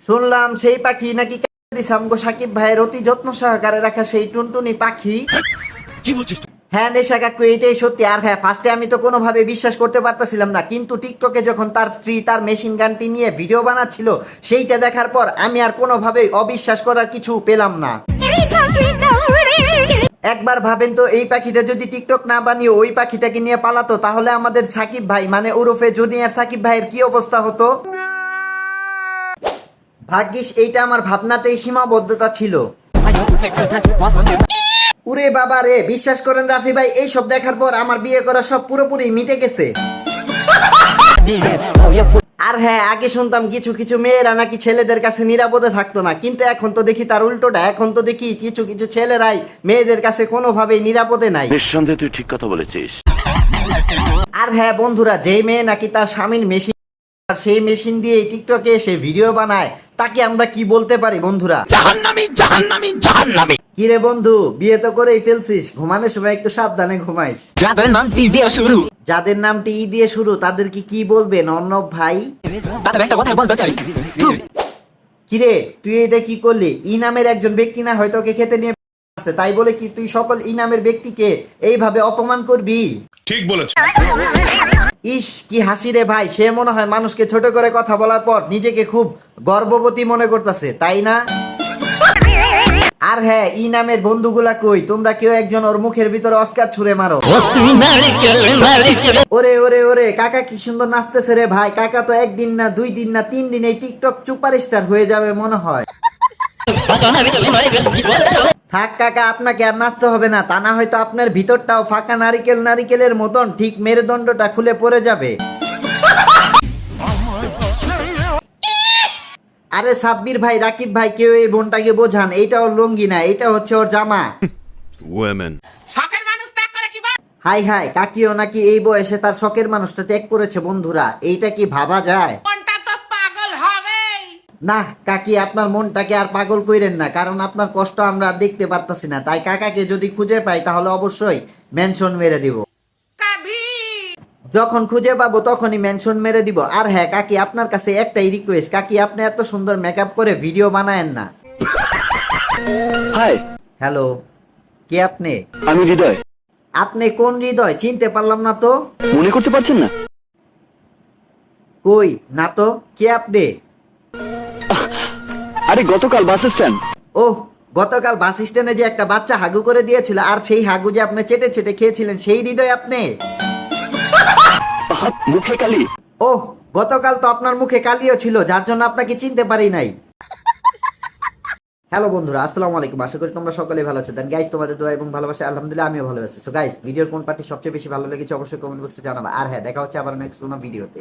শুনলাম সেই পাখি নাকি আমগো সাকিব ভাইয়ের অতি যত্ন সহকারে রাখা সেই টুনটুনি পাখি। কি বলছিস? হ্যাঁ নেশা কাকু, এটাই সত্যি। আর হ্যাঁ, ফার্স্টে আমি তো কোনোভাবে বিশ্বাস করতে পারতেছিলাম না, কিন্তু টিকটকে যখন তার স্ত্রী তার মেশিন গানটি নিয়ে ভিডিও বানাচ্ছিল, সেইটা দেখার পর আমি আর কোনোভাবেই অবিশ্বাস করার কিছু পেলাম না। একবার ভাবেন তো, এই পাখিটা যদি টিকটক না বানিয়ে ওই পাখিটাকে নিয়ে পালাতো, তাহলে আমাদের সাকিব ভাই মানে ওরফে জুনিয়র সাকিব ভাইয়ের কি অবস্থা হতো। ভাগ্যিস এইটা আমার ভাবনাতেই সীমাবদ্ধতা ছিল। উরে বাবা রে, বিশ্বাস করেন রাফি ভাই, এই সব দেখার পর আমার বিয়ে করা সব পুরোপুরি মিটে গেছে। আর হ্যাঁ, আগে শুনতাম কিছু কিছু মেয়েরা নাকি ছেলেদের কাছে নিরাপদে থাকতো না, কিন্তু এখন তো দেখি তার উল্টোটা। এখন তো দেখি কিছু কিছু ছেলেরাই মেয়েদের কাছে কোনোভাবেই নিরাপদে নাই। নিঃসন্দেহে তুই ঠিক কথা বলেছিস। আর হ্যাঁ বন্ধুরা, যেই মেয়ে নাকি তার স্বামীর মেশিন, আর সেই মেশিন দিয়ে টিকটকে এসে ভিডিও বানায়, তাকে আমরা কি বলতে পারি বন্ধুরা? জাহান্নামী, জাহান্নামী, জাহান্নামী। কি রে বন্ধু, বিয়ে তো করেই ফেলছিস, ঘুমানোর সময় একটু সাবধানে ঘুমাইস। যাদের নাম টি দিয়ে শুরু, যাদের নাম টি দিয়ে শুরু, তাদেরকে কি বলবেন অর্ণব ভাই? তাদের একটা কথা বলতে চাই। কিরে, তুই এটা কি করলি? ই নামের একজন ব্যক্তি না হয়তো ওকে খেতে নিয়ে আছে, তাই বলে কি তুই সকল ই নামের ব্যক্তিকে এইভাবে অপমান করবি? ঠিক বলেছ। ইস, কি হাসি রে ভাই। সে মনে হয় মানুষকে ছোট করে কথা বলার পর নিজেকে খুব গর্ববতী মনে করতেছে, তাই না? আর হ্যাঁ, ই নামের বন্ধুগুলা কই? তোমরা কেউ একজন ওর মুখের ভিতরে অস্কার ছুঁড়ে মারো। ওরে ওরে ওরে, কাকা কি সুন্দর নাচতেছে রে ভাই। কাকা তো একদিন না, 2 দিন না, 3 দিন এই টিকটক সুপারস্টার হয়ে যাবে মনে হয়। থাক কাকা, আপনাকে আর নাচতে হবে না, তা না হয়তো আপনার ভিতরটাও ফাঁকা নারিকেলের মতন ঠিক মেরুদণ্ডটা খুলে পড়ে যাবে। আরে সাব্বির ভাই, রাকিব ভাই, কেউ এই বোনটাকে বোঝান, এইটা ওর লুঙ্গি না, এটা হচ্ছে ওর জামা। ওয়েমেন। হাই হাই, কাকিও নাকি এই বয়সে তার শখের মানুষটা ত্যাগ করেছে বন্ধুরা। এইটা কি ভাবা যায়? না কাকি, আপনার মনটাকে আর পাগল কইরেন না, কারণ আপনার কষ্ট আমরা আর দেখতে পারতাছি না। তাই কাকাকে যদি খুঁজে পাই তাহলে অবশ্যই মেনশন মেরে দিব। যখন খুঁজে পাবো তখনই মেনশন মেরে দিব। আর হ্যাঁ কাকি, আপনার কাছে একটাই রিকোয়েস্ট, কাকি আপনি এত সুন্দর মেকআপ করে ভিডিও বানায়েন না। হাই, হ্যালো, কে আপনি? আমি হৃদয়। আপনি কোন হৃদয়? চিনতে পারলাম না তো। মনে করতে পারছেন না? কই না তো, কে আপনি? আরে গতকাল বাস স্ট্যান্ড। ওহ, গতকাল বাস স্ট্যান্ডে যে একটা বাচ্চা হাগু করে দিয়েছিল, আর সেই হাগু যে আপনি চেটে চেটে খেয়েছিলেন, সেই হৃদয় আপনি? মুখে কালি। ওহ, গতকাল তো আপনার মুখে কালিও ছিল, যার জন্য আপনাকে চিনতে পারি নাই। হ্যালো বন্ধুরা, আসসালামু আলাইকুম। আশা করি তোমরা সকলে ভালো আছো। দেন গাইস, তোমাদের দোয়া এবং ভালোবাসা আলহামদুলিল্লাহ আমিও ভালো আছি। সো গাইস, ভিডিওর কোন পার্টি সবচেয়ে বেশি ভালো লেগেছে অবশ্যই কমেন্ট বক্সে জানাবা। আর হ্যাঁ, দেখা হচ্ছে আবার নেক্সট কোনো ভিডিওতে।